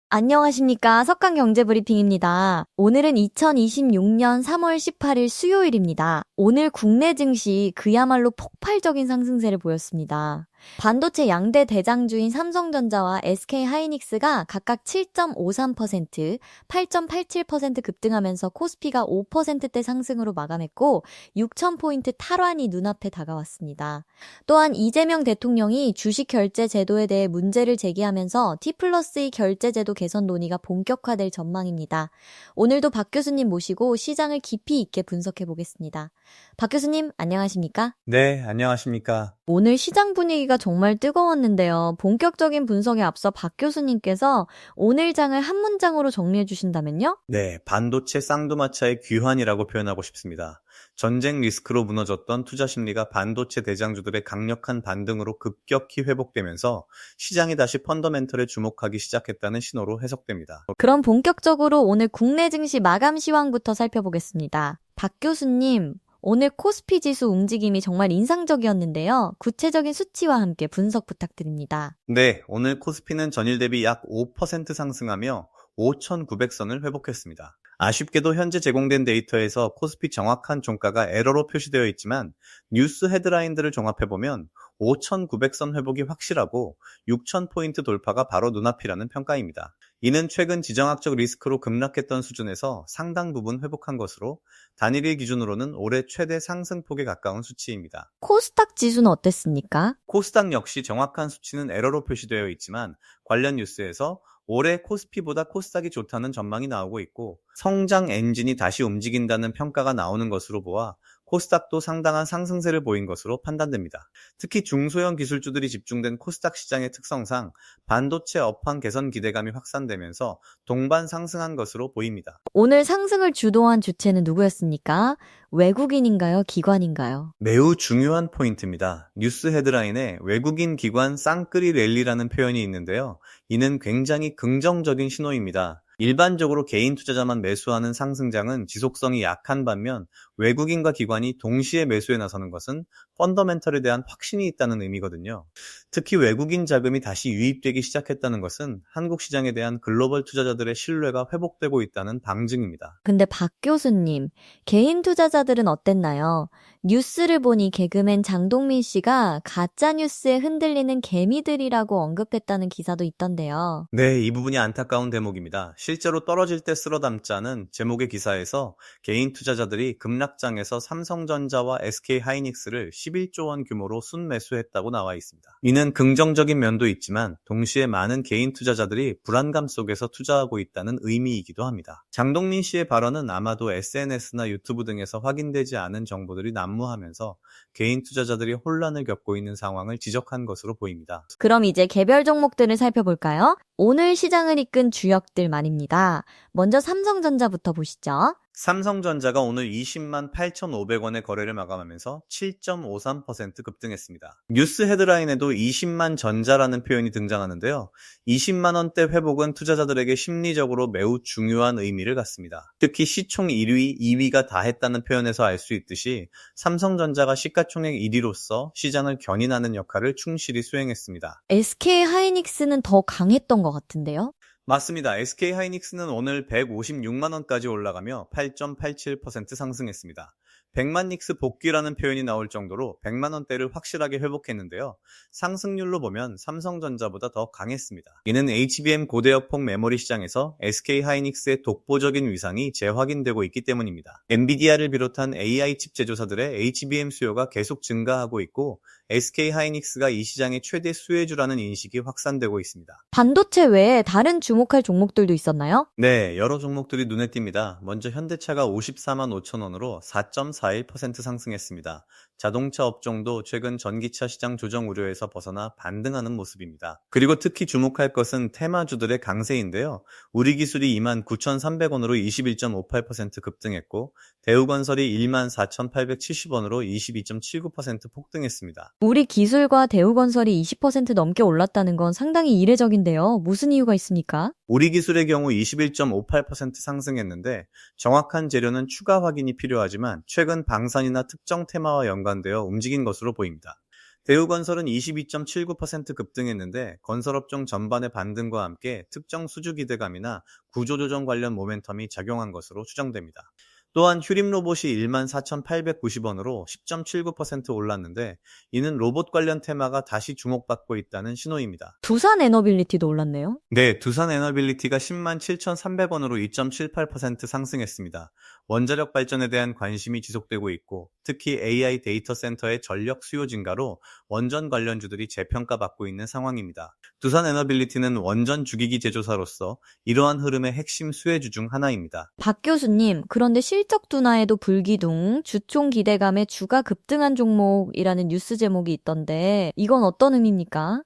안녕하십니까. 석강경제브리핑입니다. 오늘은 2026년 3월 18일 수요일입니다. 오늘 국내 증시 그야말로 폭발적인 상승세를 보였습니다. 반도체 양대 대장주인 삼성전자와 SK하이닉스가 각각 7.53%, 8.87% 급등하면서 코스피가 5%대 상승으로 마감했고 6,000포인트 탈환이 눈앞에 다가왔습니다. 또한 이재명 대통령이 주식 결제 제도에 대해 문제를 제기하면서 T+2 결제 제도 개선 논의가 본격화될 전망입니다. 오늘도 박 교수님 모시고 시장을 깊이 있게 분석해 보겠습니다. 박 교수님, 안녕하십니까? 네, 안녕하십니까. 오늘 시장 분위기가 정말 뜨거웠는데요. 본격적인 분석에 앞서 박 교수님께서 오늘 장을 한 문장으로 정리해 주신다면요? 네, 반도체 쌍두마차의 귀환이라고 표현하고 싶습니다. 전쟁 리스크로 무너졌던 투자 심리가 반도체 대장주들의 강력한 반등으로 급격히 회복되면서 시장이 다시 펀더멘털에 주목하기 시작했다는 신호로 해석됩니다. 그럼 본격적으로 오늘 국내 증시 마감 시황부터 살펴보겠습니다. 박 교수님, 오늘 코스피 지수 움직임이 정말 인상적이었는데요. 구체적인 수치와 함께 분석 부탁드립니다. 네, 오늘 코스피는 전일 대비 약 5% 상승하며 5,900선을 회복했습니다. 아쉽게도 현재 제공된 데이터에서 코스피 정확한 종가가 에러로 표시되어 있지만 뉴스 헤드라인들을 종합해보면 5,900선 회복이 확실하고 6,000포인트 돌파가 바로 눈앞이라는 평가입니다. 이는 최근 지정학적 리스크로 급락했던 수준에서 상당 부분 회복한 것으로 단일일 기준으로는 올해 최대 상승폭에 가까운 수치입니다. 코스닥 지수는 어땠습니까? 코스닥 역시 정확한 수치는 에러로 표시되어 있지만 관련 뉴스에서 올해 코스피보다 코스닥이 좋다는 전망이 나오고 있고 성장 엔진이 다시 움직인다는 평가가 나오는 것으로 보아 코스닥도 상당한 상승세를 보인 것으로 판단됩니다. 특히 중소형 기술주들이 집중된 코스닥 시장의 특성상 반도체 업황 개선 기대감이 확산되면서 동반 상승한 것으로 보입니다. 오늘 상승을 주도한 주체는 누구였습니까? 외국인인가요? 기관인가요? 매우 중요한 포인트입니다. 뉴스 헤드라인에 외국인 기관 쌍끌이 랠리라는 표현이 있는데요. 이는 굉장히 긍정적인 신호입니다. 일반적으로 개인 투자자만 매수하는 상승장은 지속성이 약한 반면 외국인과 기관이 동시에 매수에 나서는 것은 펀더멘털에 대한 확신이 있다는 의미거든요. 특히 외국인 자금이 다시 유입되기 시작했다는 것은 한국 시장에 대한 글로벌 투자자들의 신뢰가 회복되고 있다는 방증입니다. 근데 박 교수님, 개인 투자자들은 어땠나요? 뉴스를 보니 개그맨 장동민 씨가 가짜 뉴스에 흔들리는 개미들이라고 언급했다는 기사도 있던데요. 네, 이 부분이 안타까운 대목입니다. 실제로 떨어질 때 쓸어 담자는 제목의 기사에서 개인 투자자들이 급락장에서 삼성전자와 SK하이닉스를 11조 원 규모로 순매수했다고 나와 있습니다. 이는 긍정적인 면도 있지만 동시에 많은 개인 투자자들이 불안감 속에서 투자하고 있다는 의미이기도 합니다. 장동민 씨의 발언은 아마도 SNS나 유튜브 등에서 확인되지 않은 정보들이 난무하면서 개인 투자자들이 혼란을 겪고 있는 상황을 지적한 것으로 보입니다. 그럼 이제 개별 종목들을 살펴볼까요? 오늘 시장을 이끈 주역들 말입니다. 먼저 삼성전자부터 보시죠. 삼성전자가 오늘 20만 8,500원의 거래를 마감하면서 7.53% 급등했습니다. 뉴스 헤드라인에도 20만 전자라는 표현이 등장하는데요. 20만 원대 회복은 투자자들에게 심리적으로 매우 중요한 의미를 갖습니다. 특히 시총 1위, 2위가 다 했다는 표현에서 알 수 있듯이 삼성전자가 시가총액 1위로서 시장을 견인하는 역할을 충실히 수행했습니다. SK하이닉스는 더 강했던 것 같은데요. 맞습니다. SK하이닉스는 오늘 156만 원까지 올라가며 8.87% 상승했습니다. 100만 닉스 복귀라는 표현이 나올 정도로 100만 원대를 확실하게 회복했는데요. 상승률로 보면 삼성전자보다 더 강했습니다. 이는 HBM 고대역폭 메모리 시장에서 SK하이닉스의 독보적인 위상이 재확인되고 있기 때문입니다. 엔비디아를 비롯한 AI 칩 제조사들의 HBM 수요가 계속 증가하고 있고 SK하이닉스가 이 시장의 최대 수혜주라는 인식이 확산되고 있습니다. 반도체 외에 다른 주목할 종목들도 있었나요? 네, 여러 종목들이 눈에 띕니다. 먼저 현대차가 54만 5천 원으로 4.41% 상승했습니다. 자동차 업종도 최근 전기차 시장 조정 우려에서 벗어나 반등하는 모습입니다. 그리고 특히 주목할 것은 테마주들의 강세인데요. 우리기술이 2만 9,300원으로 21.58% 급등했고 대우건설이 1만 4,870원으로 22.79% 폭등했습니다. 우리 기술과 대우건설이 20% 넘게 올랐다는 건 상당히 이례적인데요. 무슨 이유가 있습니까? 우리기술의 경우 21.58% 상승했는데 정확한 재료는 추가 확인이 필요하지만 최근 방산이나 특정 테마와 연관되어 움직인 것으로 보입니다. 대우건설은 22.79% 급등했는데 건설업종 전반의 반등과 함께 특정 수주 기대감이나 구조조정 관련 모멘텀이 작용한 것으로 추정됩니다. 또한 휴림로봇이 14,890원으로 10.79% 올랐는데 이는 로봇 관련 테마가 다시 주목받고 있다는 신호입니다. 두산 에너빌리티도 올랐네요. 네, 두산 에너빌리티가 107,300원으로 2.78% 상승했습니다. 원자력 발전에 대한 관심이 지속되고 있고 특히 AI 데이터 센터의 전력 수요 증가로 원전 관련주들이 재평가받고 있는 상황입니다. 두산 에너빌리티는 원전 주기기 제조사로서 이러한 흐름의 핵심 수혜주 중 하나입니다. 박 교수님, 그런데 실적 둔화에도 불기둥, 주총 기대감에 주가 급등한 종목이라는 뉴스 제목이 있던데 이건 어떤 의미입니까?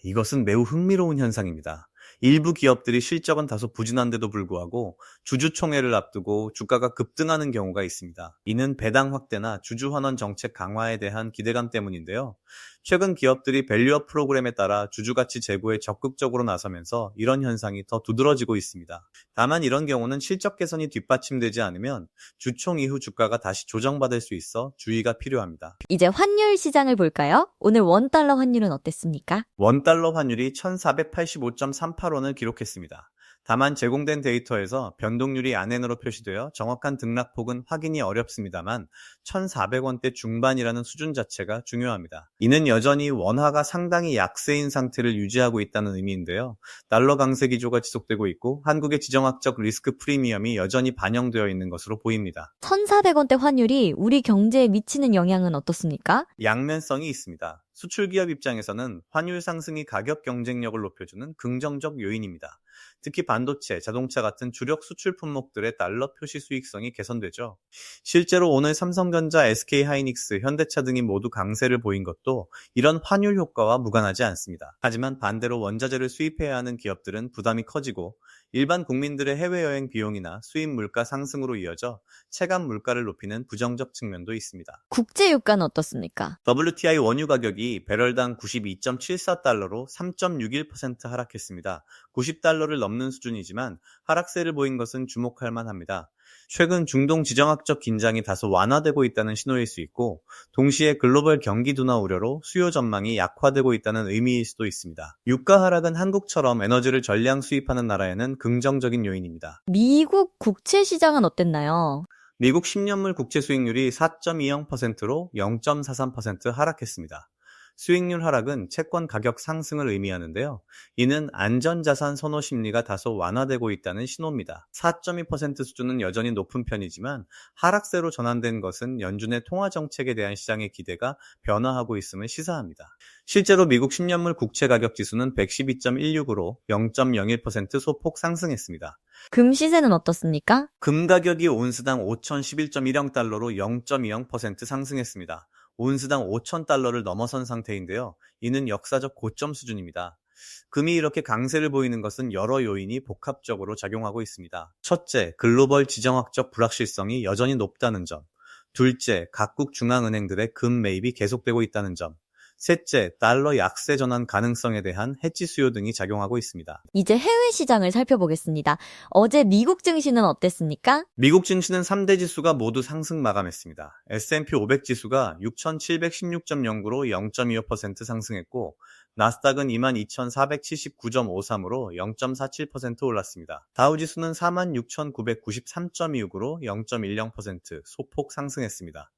이것은 매우 흥미로운 현상입니다. 일부 기업들이 실적은 다소 부진한데도 불구하고 주주총회를 앞두고 주가가 급등하는 경우가 있습니다. 이는 배당 확대나 주주 환원 정책 강화에 대한 기대감 때문인데요. 최근 기업들이 밸류업 프로그램에 따라 주주가치 제고에 적극적으로 나서면서 이런 현상이 더 두드러지고 있습니다. 다만 이런 경우는 실적 개선이 뒷받침되지 않으면 주총 이후 주가가 다시 조정받을 수 있어 주의가 필요합니다. 이제 환율 시장을 볼까요? 오늘 원달러 환율은 어땠습니까? 원달러 환율이 1485.38원을 기록했습니다. 다만 제공된 데이터에서 변동률이 안엔으로 표시되어 정확한 등락폭은 확인이 어렵습니다만 1,400원대 중반이라는 수준 자체가 중요합니다. 이는 여전히 원화가 상당히 약세인 상태를 유지하고 있다는 의미인데요. 달러 강세 기조가 지속되고 있고 한국의 지정학적 리스크 프리미엄이 여전히 반영되어 있는 것으로 보입니다. 1,400원대 환율이 우리 경제에 미치는 영향은 어떻습니까? 양면성이 있습니다. 수출기업 입장에서는 환율 상승이 가격 경쟁력을 높여주는 긍정적 요인입니다. 특히 반도체, 자동차 같은 주력 수출 품목들의 달러 표시 수익성이 개선되죠. 실제로 오늘 삼성전자, SK하이닉스, 현대차 등이 모두 강세를 보인 것도 이런 환율 효과와 무관하지 않습니다. 하지만 반대로 원자재를 수입해야 하는 기업들은 부담이 커지고 일반 국민들의 해외여행 비용이나 수입 물가 상승으로 이어져 체감 물가를 높이는 부정적 측면도 있습니다. 국제 유가는 어떻습니까? WTI 원유 가격이 배럴당 92.74달러로 3.61% 하락했습니다. 90달러를 넘는 수준이지만 하락세를 보인 것은 주목할 만합니다. 최근 중동 지정학적 긴장이 다소 완화되고 있다는 신호일 수 있고 동시에 글로벌 경기 둔화 우려로 수요 전망이 약화되고 있다는 의미일 수도 있습니다. 유가 하락은 한국처럼 에너지를 전량 수입하는 나라에는 긍정적인 요인입니다. 미국 국채 시장은 어땠나요? 미국 10년물 국채 수익률이 4.20%로 0.43% 하락했습니다. 수익률 하락은 채권 가격 상승을 의미하는데요. 이는 안전자산 선호 심리가 다소 완화되고 있다는 신호입니다. 4.2% 수준은 여전히 높은 편이지만 하락세로 전환된 것은 연준의 통화정책에 대한 시장의 기대가 변화하고 있음을 시사합니다. 실제로 미국 10년물 국채 가격 지수는 112.16으로 0.01% 소폭 상승했습니다. 금 시세는 어떻습니까? 금 가격이 온스당 5,011.10달러로 0.20% 상승했습니다. 온스당 5,000달러를 넘어선 상태인데요. 이는 역사적 고점 수준입니다. 금이 이렇게 강세를 보이는 것은 여러 요인이 복합적으로 작용하고 있습니다. 첫째, 글로벌 지정학적 불확실성이 여전히 높다는 점. 둘째, 각국 중앙은행들의 금 매입이 계속되고 있다는 점. 셋째, 달러 약세 전환 가능성에 대한 해지 수요 등이 작용하고 있습니다. 이제 해외 시장을 살펴보겠습니다. 어제 미국 증시는 어땠습니까? 미국 증시는 3대 지수가 모두 상승 마감했습니다. S&P 500 지수가 6,716.09로 0.25% 상승했고 나스닥은 22,479.53으로 0.47% 올랐습니다. 다우지수는 46,993.26으로 0.10% 소폭 상승했습니다.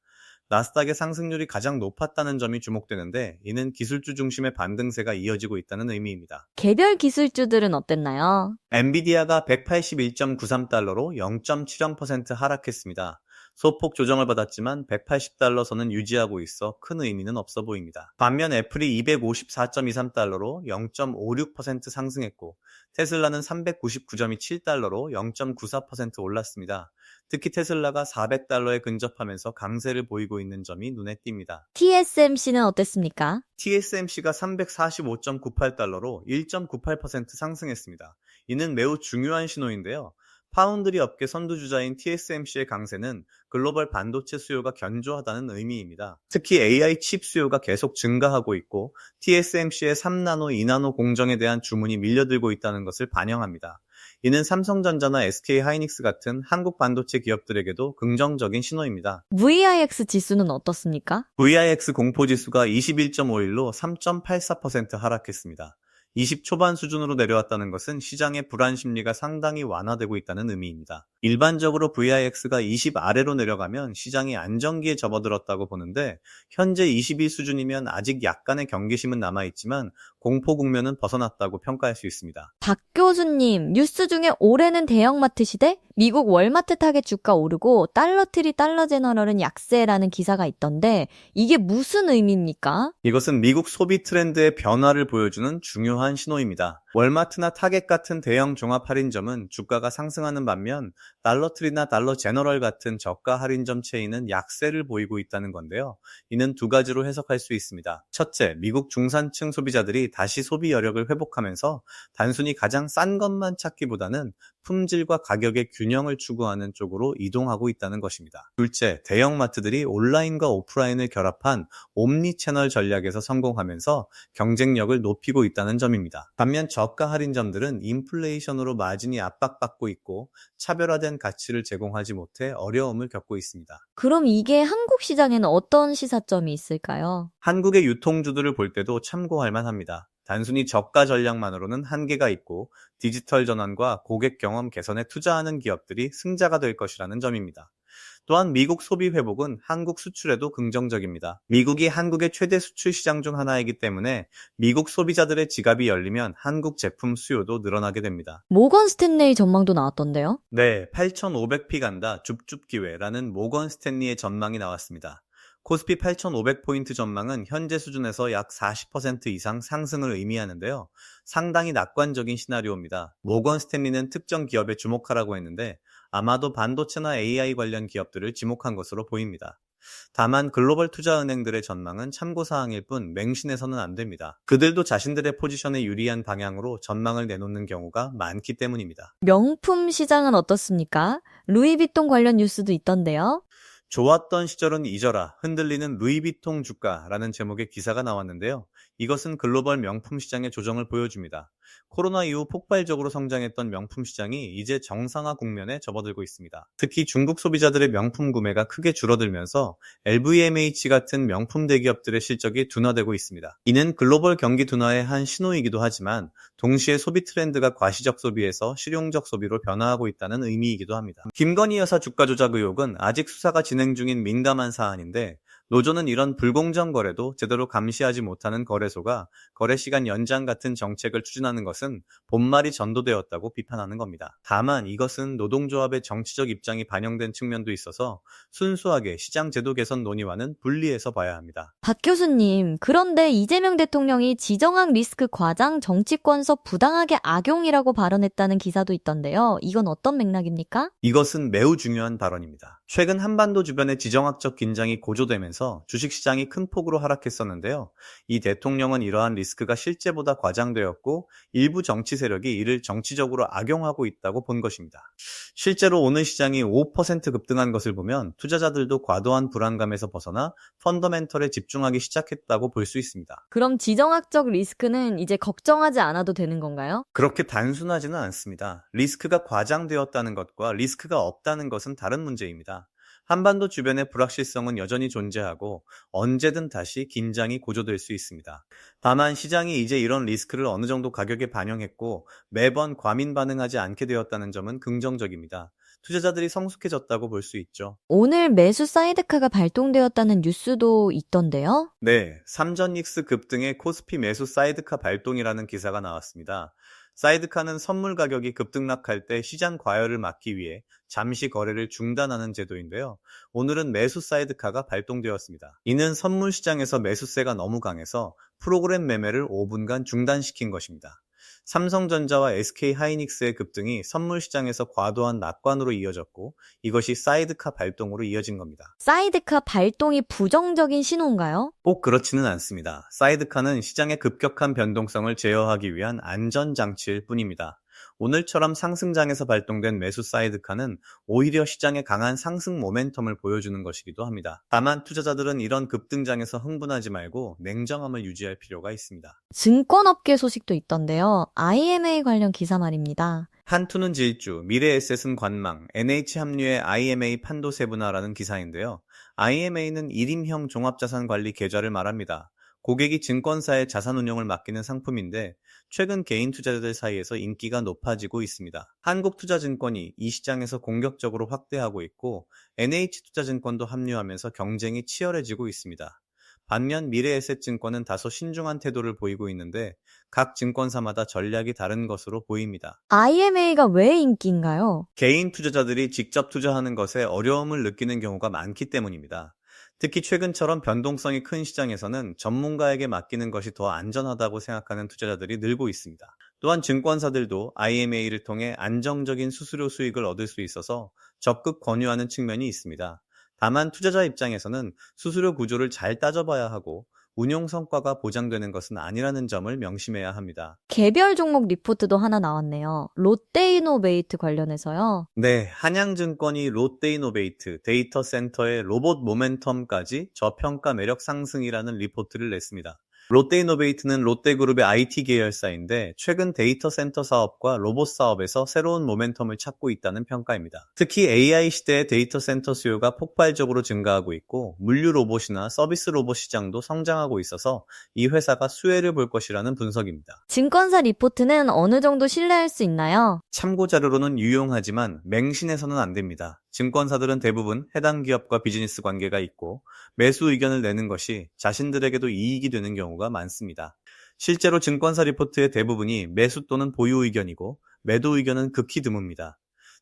나스닥의 상승률이 가장 높았다는 점이 주목되는데 이는 기술주 중심의 반등세가 이어지고 있다는 의미입니다. 개별 기술주들은 어땠나요? 엔비디아가 181.93달러로 0.70% 하락했습니다. 소폭 조정을 받았지만 180달러 선은 유지하고 있어 큰 의미는 없어 보입니다. 반면 애플이 254.23달러로 0.56% 상승했고 테슬라는 399.27달러로 0.94% 올랐습니다. 특히 테슬라가 400달러에 근접하면서 강세를 보이고 있는 점이 눈에 띕니다. TSMC는 어땠습니까? TSMC가 345.98달러로 1.98% 상승했습니다. 이는 매우 중요한 신호인데요. 파운드리 업계 선두주자인 TSMC의 강세는 글로벌 반도체 수요가 견조하다는 의미입니다. 특히 AI 칩 수요가 계속 증가하고 있고 TSMC의 3나노, 2나노 공정에 대한 주문이 밀려들고 있다는 것을 반영합니다. 이는 삼성전자나 SK하이닉스 같은 한국 반도체 기업들에게도 긍정적인 신호입니다. VIX 지수는 어떻습니까? VIX 공포지수가 21.51로 3.84% 하락했습니다. 20 초반 수준으로 내려왔다는 것은 시장의 불안 심리가 상당히 완화되고 있다는 의미입니다. 일반적으로 VIX가 20 아래로 내려가면 시장이 안정기에 접어들었다고 보는데 현재 22 수준이면 아직 약간의 경계심은 남아있지만 공포 국면은 벗어났다고 평가할 수 있습니다. 박 교수님, 뉴스 중에 올해는 대형마트 시대? 미국 월마트 타겟 주가 오르고 달러트리 달러제너럴은 약세라는 기사가 있던데 이게 무슨 의미입니까? 이것은 미국 소비 트렌드의 변화를 보여주는 중요한 신호입니다. 월마트나 타겟 같은 대형 종합 할인점은 주가가 상승하는 반면 달러트리나 달러제너럴 같은 저가 할인점 체인은 약세를 보이고 있다는 건데요. 이는 두 가지로 해석할 수 있습니다. 첫째, 미국 중산층 소비자들이 다시 소비 여력을 회복하면서 단순히 가장 싼 것만 찾기보다는 품질과 가격의 균형을 추구하는 쪽으로 이동하고 있다는 것입니다. 둘째, 대형마트들이 온라인과 오프라인을 결합한 옴니 채널 전략에서 성공하면서 경쟁력을 높이고 있다는 점입니다. 반면 저가 할인점들은 인플레이션으로 마진이 압박받고 있고 차별화된 가치를 제공하지 못해 어려움을 겪고 있습니다. 그럼 이게 한국 시장에는 어떤 시사점이 있을까요? 한국의 유통주들을 볼 때도 참고할 만합니다. 단순히 저가 전략만으로는 한계가 있고 디지털 전환과 고객 경험 개선에 투자하는 기업들이 승자가 될 것이라는 점입니다. 또한 미국 소비 회복은 한국 수출에도 긍정적입니다. 미국이 한국의 최대 수출 시장 중 하나이기 때문에 미국 소비자들의 지갑이 열리면 한국 제품 수요도 늘어나게 됩니다. 모건 스탠레이 전망도 나왔던데요? 네, 8,500피 간다 줍줍 기회라는 모건 스탠리의 전망이 나왔습니다. 코스피 8,500포인트 전망은 현재 수준에서 약 40% 이상 상승을 의미하는데요. 상당히 낙관적인 시나리오입니다. 모건 스탠리는 특정 기업에 주목하라고 했는데 아마도 반도체나 AI 관련 기업들을 지목한 것으로 보입니다. 다만 글로벌 투자은행들의 전망은 참고사항일 뿐 맹신해서는 안 됩니다. 그들도 자신들의 포지션에 유리한 방향으로 전망을 내놓는 경우가 많기 때문입니다. 명품 시장은 어떻습니까? 루이비통 관련 뉴스도 있던데요. 좋았던 시절은 잊어라, 흔들리는 루이비통 주가라는 제목의 기사가 나왔는데요. 이것은 글로벌 명품 시장의 조정을 보여줍니다. 코로나 이후 폭발적으로 성장했던 명품 시장이 이제 정상화 국면에 접어들고 있습니다. 특히 중국 소비자들의 명품 구매가 크게 줄어들면서 LVMH 같은 명품 대기업들의 실적이 둔화되고 있습니다. 이는 글로벌 경기 둔화의 한 신호이기도 하지만 동시에 소비 트렌드가 과시적 소비에서 실용적 소비로 변화하고 있다는 의미이기도 합니다. 김건희 여사 주가 조작 의혹은 아직 수사가 진행 중인 민감한 사안인데 노조는 이런 불공정 거래도 제대로 감시하지 못하는 거래소가 거래시간 연장 같은 정책을 추진하는 것은 본말이 전도되었다고 비판하는 겁니다. 다만 이것은 노동조합의 정치적 입장이 반영된 측면도 있어서 순수하게 시장 제도 개선 논의와는 분리해서 봐야 합니다. 박 교수님, 그런데 이재명 대통령이 지정학 리스크 과장 정치권서 부당하게 악용이라고 발언했다는 기사도 있던데요. 이건 어떤 맥락입니까? 이것은 매우 중요한 발언입니다. 최근 한반도 주변의 지정학적 긴장이 고조되면서 주식시장이 큰 폭으로 하락했었는데요. 이 대통령은 이러한 리스크가 실제보다 과장되었고 일부 정치 세력이 이를 정치적으로 악용하고 있다고 본 것입니다. 실제로 오늘 시장이 5% 급등한 것을 보면 투자자들도 과도한 불안감에서 벗어나 펀더멘털에 집중하기 시작했다고 볼 수 있습니다. 그럼 지정학적 리스크는 이제 걱정하지 않아도 되는 건가요? 그렇게 단순하지는 않습니다. 리스크가 과장되었다는 것과 리스크가 없다는 것은 다른 문제입니다. 한반도 주변의 불확실성은 여전히 존재하고 언제든 다시 긴장이 고조될 수 있습니다. 다만 시장이 이제 이런 리스크를 어느 정도 가격에 반영했고 매번 과민 반응하지 않게 되었다는 점은 긍정적입니다. 투자자들이 성숙해졌다고 볼 수 있죠. 오늘 매수 사이드카가 발동되었다는 뉴스도 있던데요. 네, 삼전익스 급등의 코스피 매수 사이드카 발동이라는 기사가 나왔습니다. 사이드카는 선물 가격이 급등락할 때 시장 과열을 막기 위해 잠시 거래를 중단하는 제도인데요. 오늘은 매수 사이드카가 발동되었습니다. 이는 선물 시장에서 매수세가 너무 강해서 프로그램 매매를 5분간 중단시킨 것입니다. 삼성전자와 SK하이닉스의 급등이 선물 시장에서 과도한 낙관으로 이어졌고 이것이 사이드카 발동으로 이어진 겁니다. 사이드카 발동이 부정적인 신호인가요? 꼭 그렇지는 않습니다. 사이드카는 시장의 급격한 변동성을 제어하기 위한 안전장치일 뿐입니다. 오늘처럼 상승장에서 발동된 매수 사이드카는 오히려 시장의 강한 상승 모멘텀을 보여주는 것이기도 합니다. 다만 투자자들은 이런 급등장에서 흥분하지 말고 냉정함을 유지할 필요가 있습니다. 증권업계 소식도 있던데요. IMA 관련 기사 말입니다. 한투는 질주, 미래에셋은 관망, NH 합류의 IMA 판도 세분화라는 기사인데요. IMA는 일임형 종합자산관리 계좌를 말합니다. 고객이 증권사의 자산 운용을 맡기는 상품인데 최근 개인 투자자들 사이에서 인기가 높아지고 있습니다. 한국투자증권이 이 시장에서 공격적으로 확대하고 있고 NH투자증권도 합류하면서 경쟁이 치열해지고 있습니다. 반면 미래에셋증권은 다소 신중한 태도를 보이고 있는데 각 증권사마다 전략이 다른 것으로 보입니다. IMA가 왜 인기인가요? 개인 투자자들이 직접 투자하는 것에 어려움을 느끼는 경우가 많기 때문입니다. 특히 최근처럼 변동성이 큰 시장에서는 전문가에게 맡기는 것이 더 안전하다고 생각하는 투자자들이 늘고 있습니다. 또한 증권사들도 IMA를 통해 안정적인 수수료 수익을 얻을 수 있어서 적극 권유하는 측면이 있습니다. 다만 투자자 입장에서는 수수료 구조를 잘 따져봐야 하고 운용 성과가 보장되는 것은 아니라는 점을 명심해야 합니다. 개별 종목 리포트도 하나 나왔네요. 롯데이노베이트 관련해서요. 네, 한양증권이 롯데이노베이트 데이터 센터의 로봇 모멘텀까지 저평가 매력 상승이라는 리포트를 냈습니다. 롯데이노베이트는 롯데그룹의 IT 계열사인데 최근 데이터 센터 사업과 로봇 사업에서 새로운 모멘텀을 찾고 있다는 평가입니다. 특히 AI 시대의 데이터 센터 수요가 폭발적으로 증가하고 있고 물류 로봇이나 서비스 로봇 시장도 성장하고 있어서 이 회사가 수혜를 볼 것이라는 분석입니다. 증권사 리포트는 어느 정도 신뢰할 수 있나요? 참고 자료로는 유용하지만 맹신해서는 안 됩니다. 증권사들은 대부분 해당 기업과 비즈니스 관계가 있고 매수 의견을 내는 것이 자신들에게도 이익이 되는 경우가 많습니다. 실제로 증권사 리포트의 대부분이 매수 또는 보유 의견이고 매도 의견은 극히 드뭅니다.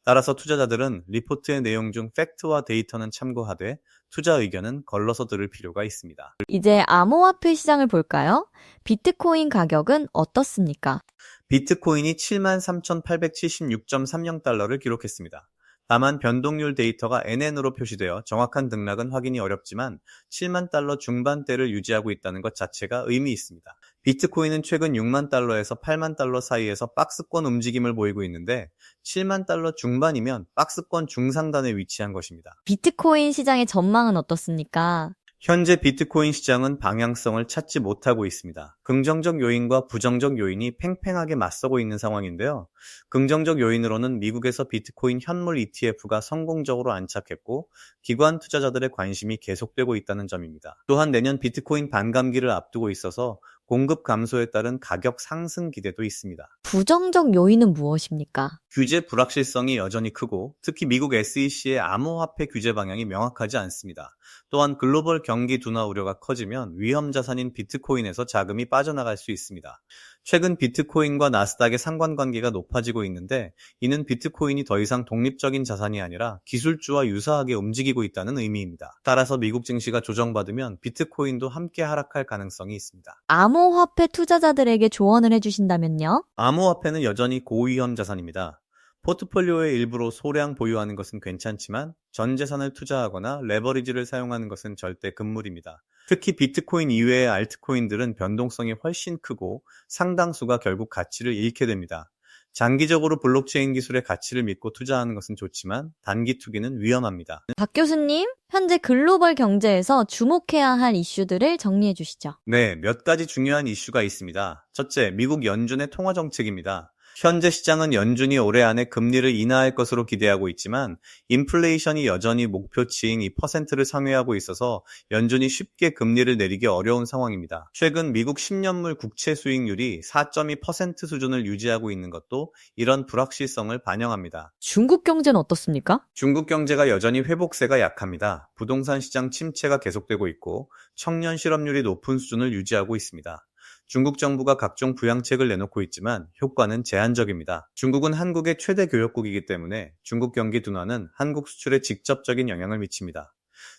따라서 투자자들은 리포트의 내용 중 팩트와 데이터는 참고하되 투자 의견은 걸러서 들을 필요가 있습니다. 이제 암호화폐 시장을 볼까요? 비트코인 가격은 어떻습니까? 비트코인이 73,876.30달러를 기록했습니다. 다만 변동률 데이터가 NN으로 표시되어 정확한 등락은 확인이 어렵지만 7만 달러 중반대를 유지하고 있다는 것 자체가 의미 있습니다. 비트코인은 최근 6만 달러에서 8만 달러 사이에서 박스권 움직임을 보이고 있는데 7만 달러 중반이면 박스권 중상단에 위치한 것입니다. 비트코인 시장의 전망은 어떻습니까? 현재 비트코인 시장은 방향성을 찾지 못하고 있습니다. 긍정적 요인과 부정적 요인이 팽팽하게 맞서고 있는 상황인데요. 긍정적 요인으로는 미국에서 비트코인 현물 ETF가 성공적으로 안착했고 기관 투자자들의 관심이 계속되고 있다는 점입니다. 또한 내년 비트코인 반감기를 앞두고 있어서 공급 감소에 따른 가격 상승 기대도 있습니다. 부정적 요인은 무엇입니까? 규제 불확실성이 여전히 크고 특히 미국 SEC의 암호화폐 규제 방향이 명확하지 않습니다. 또한 글로벌 경기 둔화 우려가 커지면 위험 자산인 비트코인에서 자금이 빠져나갈 수 있습니다. 최근 비트코인과 나스닥의 상관관계가 높아지고 있는데 이는 비트코인이 더 이상 독립적인 자산이 아니라 기술주와 유사하게 움직이고 있다는 의미입니다. 따라서 미국 증시가 조정받으면 비트코인도 함께 하락할 가능성이 있습니다. 암호화폐 투자자들에게 조언을 해주신다면요? 암호화폐는 여전히 고위험 자산입니다. 포트폴리오의 일부로 소량 보유하는 것은 괜찮지만 전 재산을 투자하거나 레버리지를 사용하는 것은 절대 금물입니다. 특히 비트코인 이외의 알트코인들은 변동성이 훨씬 크고 상당수가 결국 가치를 잃게 됩니다. 장기적으로 블록체인 기술의 가치를 믿고 투자하는 것은 좋지만 단기 투기는 위험합니다. 박 교수님, 현재 글로벌 경제에서 주목해야 할 이슈들을 정리해 주시죠. 네, 몇 가지 중요한 이슈가 있습니다. 첫째, 미국 연준의 통화 정책입니다. 현재 시장은 연준이 올해 안에 금리를 인하할 것으로 기대하고 있지만 인플레이션이 여전히 목표치인 2%를 상회하고 있어서 연준이 쉽게 금리를 내리기 어려운 상황입니다. 최근 미국 10년물 국채 수익률이 4.2% 수준을 유지하고 있는 것도 이런 불확실성을 반영합니다. 중국 경제는 어떻습니까? 중국 경제가 여전히 회복세가 약합니다. 부동산 시장 침체가 계속되고 있고 청년 실업률이 높은 수준을 유지하고 있습니다. 중국 정부가 각종 부양책을 내놓고 있지만 효과는 제한적입니다. 중국은 한국의 최대 교역국이기 때문에 중국 경기 둔화는 한국 수출에 직접적인 영향을 미칩니다.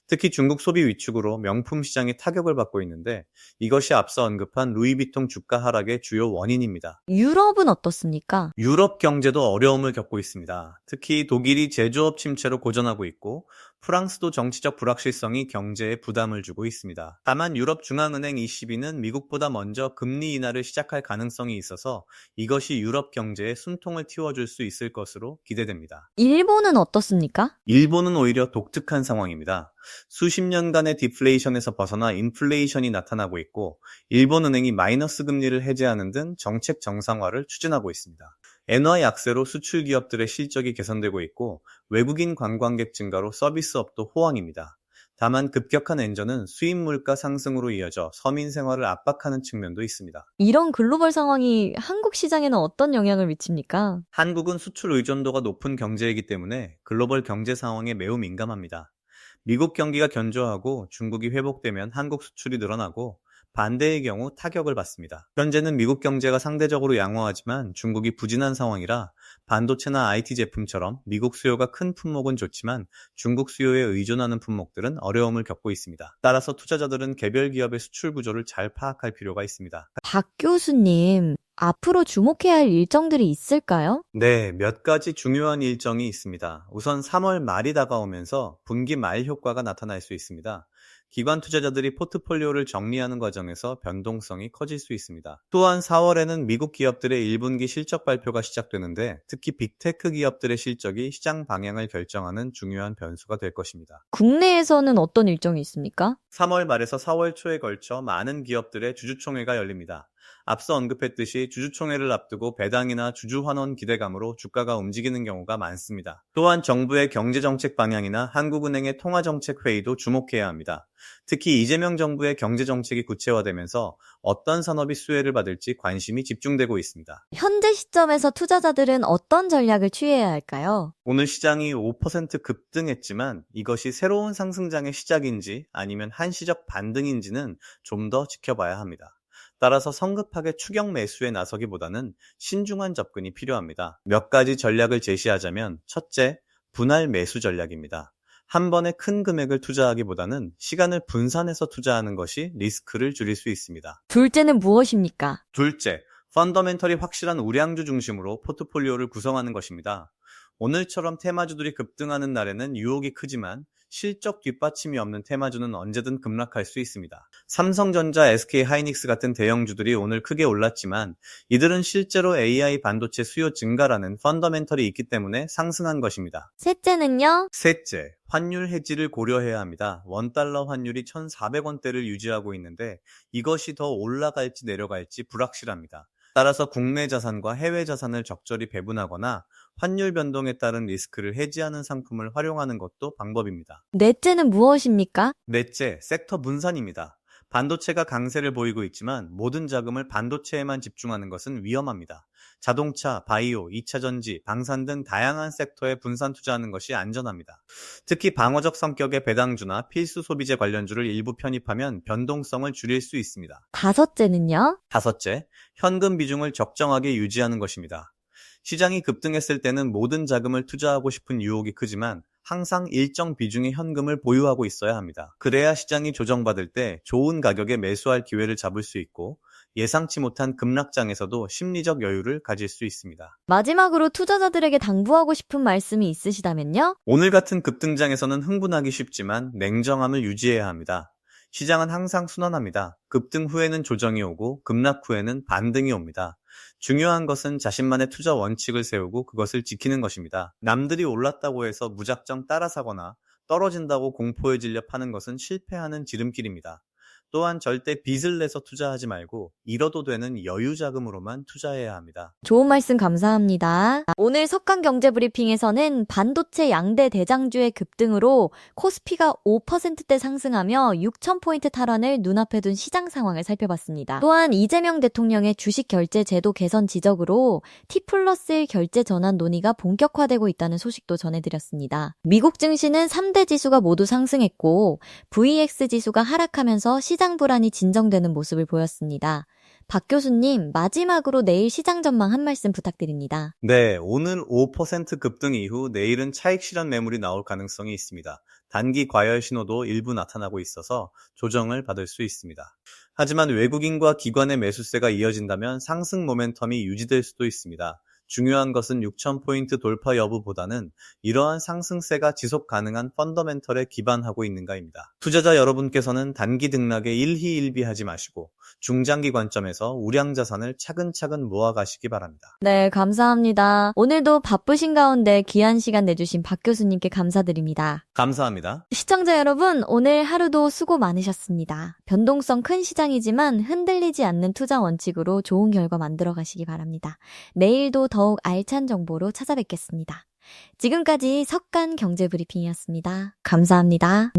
특히 중국 소비 위축으로 명품 시장이 타격을 받고 있는데 이것이 앞서 언급한 루이비통 주가 하락의 주요 원인입니다. 유럽은 어떻습니까? 유럽 경제도 어려움을 겪고 있습니다. 특히 독일이 제조업 침체로 고전하고 있고 프랑스도 정치적 불확실성이 경제에 부담을 주고 있습니다. 다만 유럽중앙은행 ECB는 미국보다 먼저 금리 인하를 시작할 가능성이 있어서 이것이 유럽 경제에 숨통을 틔워줄 수 있을 것으로 기대됩니다. 일본은 어떻습니까? 일본은 오히려 독특한 상황입니다. 수십 년간의 디플레이션에서 벗어나 인플레이션이 나타나고 있고 일본은행이 마이너스 금리를 해제하는 등 정책 정상화를 추진하고 있습니다. 엔화 약세로 수출 기업들의 실적이 개선되고 있고 외국인 관광객 증가로 서비스업도 호황입니다. 다만 급격한 엔저는 수입 물가 상승으로 이어져 서민 생활을 압박하는 측면도 있습니다. 이런 글로벌 상황이 한국 시장에는 어떤 영향을 미칩니까? 한국은 수출 의존도가 높은 경제이기 때문에 글로벌 경제 상황에 매우 민감합니다. 미국 경기가 견조하고 중국이 회복되면 한국 수출이 늘어나고 반대의 경우 타격을 받습니다. 현재는 미국 경제가 상대적으로 양호하지만 중국이 부진한 상황이라 반도체나 IT 제품처럼 미국 수요가 큰 품목은 좋지만 중국 수요에 의존하는 품목들은 어려움을 겪고 있습니다. 따라서 투자자들은 개별 기업의 수출 구조를 잘 파악할 필요가 있습니다. 박 교수님, 앞으로 주목해야 할 일정들이 있을까요? 네, 몇 가지 중요한 일정이 있습니다. 우선 3월 말이 다가오면서 분기 말 효과가 나타날 수 있습니다. 기관 투자자들이 포트폴리오를 정리하는 과정에서 변동성이 커질 수 있습니다. 또한 4월에는 미국 기업들의 1분기 실적 발표가 시작되는데 특히 빅테크 기업들의 실적이 시장 방향을 결정하는 중요한 변수가 될 것입니다. 국내에서는 어떤 일정이 있습니까? 3월 말에서 4월 초에 걸쳐 많은 기업들의 주주총회가 열립니다. 앞서 언급했듯이 주주총회를 앞두고 배당이나 주주환원 기대감으로 주가가 움직이는 경우가 많습니다. 또한 정부의 경제정책 방향이나 한국은행의 통화정책 회의도 주목해야 합니다. 특히 이재명 정부의 경제정책이 구체화되면서 어떤 산업이 수혜를 받을지 관심이 집중되고 있습니다. 현재 시점에서 투자자들은 어떤 전략을 취해야 할까요? 오늘 시장이 5% 급등했지만 이것이 새로운 상승장의 시작인지 아니면 한시적 반등인지는 좀 더 지켜봐야 합니다. 따라서 성급하게 추격 매수에 나서기보다는 신중한 접근이 필요합니다. 몇 가지 전략을 제시하자면 첫째, 분할 매수 전략입니다. 한 번에 큰 금액을 투자하기보다는 시간을 분산해서 투자하는 것이 리스크를 줄일 수 있습니다. 둘째는 무엇입니까? 둘째, 펀더멘털이 확실한 우량주 중심으로 포트폴리오를 구성하는 것입니다. 오늘처럼 테마주들이 급등하는 날에는 유혹이 크지만 실적 뒷받침이 없는 테마주는 언제든 급락할 수 있습니다. 삼성전자, SK하이닉스 같은 대형주들이 오늘 크게 올랐지만 이들은 실제로 AI 반도체 수요 증가라는 펀더멘털이 있기 때문에 상승한 것입니다. 셋째는요? 셋째, 환율 해지를 고려해야 합니다. 원달러 환율이 1,400원대를 유지하고 있는데 이것이 더 올라갈지 내려갈지 불확실합니다. 따라서 국내 자산과 해외 자산을 적절히 배분하거나 환율 변동에 따른 리스크를 해지하는 상품을 활용하는 것도 방법입니다. 넷째는 무엇입니까? 넷째, 섹터 분산입니다. 반도체가 강세를 보이고 있지만 모든 자금을 반도체에만 집중하는 것은 위험합니다. 자동차, 바이오, 2차전지, 방산 등 다양한 섹터에 분산 투자하는 것이 안전합니다. 특히 방어적 성격의 배당주나 필수 소비재 관련주를 일부 편입하면 변동성을 줄일 수 있습니다. 다섯째는요? 다섯째, 현금 비중을 적정하게 유지하는 것입니다. 시장이 급등했을 때는 모든 자금을 투자하고 싶은 유혹이 크지만 항상 일정 비중의 현금을 보유하고 있어야 합니다. 그래야 시장이 조정받을 때 좋은 가격에 매수할 기회를 잡을 수 있고 예상치 못한 급락장에서도 심리적 여유를 가질 수 있습니다. 마지막으로 투자자들에게 당부하고 싶은 말씀이 있으시다면요? 오늘 같은 급등장에서는 흥분하기 쉽지만 냉정함을 유지해야 합니다. 시장은 항상 순환합니다. 급등 후에는 조정이 오고 급락 후에는 반등이 옵니다. 중요한 것은 자신만의 투자 원칙을 세우고 그것을 지키는 것입니다. 남들이 올랐다고 해서 무작정 따라 사거나 떨어진다고 공포에 질려 파는 것은 실패하는 지름길입니다. 또한 절대 빚을 내서 투자하지 말고 잃어도 되는 여유 자금으로만 투자해야 합니다. 좋은 말씀 감사합니다. 오늘 석강경제브리핑에서는 반도체 양대 대장주의 급등으로 코스피가 5%대 상승하며 6,000포인트 탈환을 눈앞에 둔 시장 상황을 살펴봤습니다. 또한 이재명 대통령의 주식 결제 제도 개선 지적으로 T+1 결제 전환 논의가 본격화되고 있다는 소식도 전해드렸습니다. 미국 증시는 3대 지수가 모두 상승했고 VX 지수가 하락하면서 시장 불안이 진정되는 모습을 보였습니다. 박 교수님, 마지막으로 내일 시장 전망 한 말씀 부탁드립니다. 네, 오늘 5% 급등 이후 내일은 차익 실현 매물이 나올 가능성이 있습니다. 단기 과열 신호도 일부 나타나고 있어서 조정을 받을 수 있습니다. 하지만 외국인과 기관의 매수세가 이어진다면 상승 모멘텀이 유지될 수도 있습니다. 중요한 것은 6,000포인트 돌파 여부보다는 이러한 상승세가 지속 가능한 펀더멘털에 기반하고 있는가입니다. 투자자 여러분께서는 단기 등락에 일희일비하지 마시고 중장기 관점에서 우량 자산을 차근차근 모아가시기 바랍니다. 네, 감사합니다. 오늘도 바쁘신 가운데 귀한 시간 내주신 박 교수님께 감사드립니다. 감사합니다. 시청자 여러분, 오늘 하루도 수고 많으셨습니다. 변동성 큰 시장이지만 흔들리지 않는 투자 원칙으로 좋은 결과 만들어 가시기 바랍니다. 내일도 더 더욱 알찬 정보로 찾아뵙겠습니다. 지금까지 석간 경제브리핑이었습니다. 감사합니다.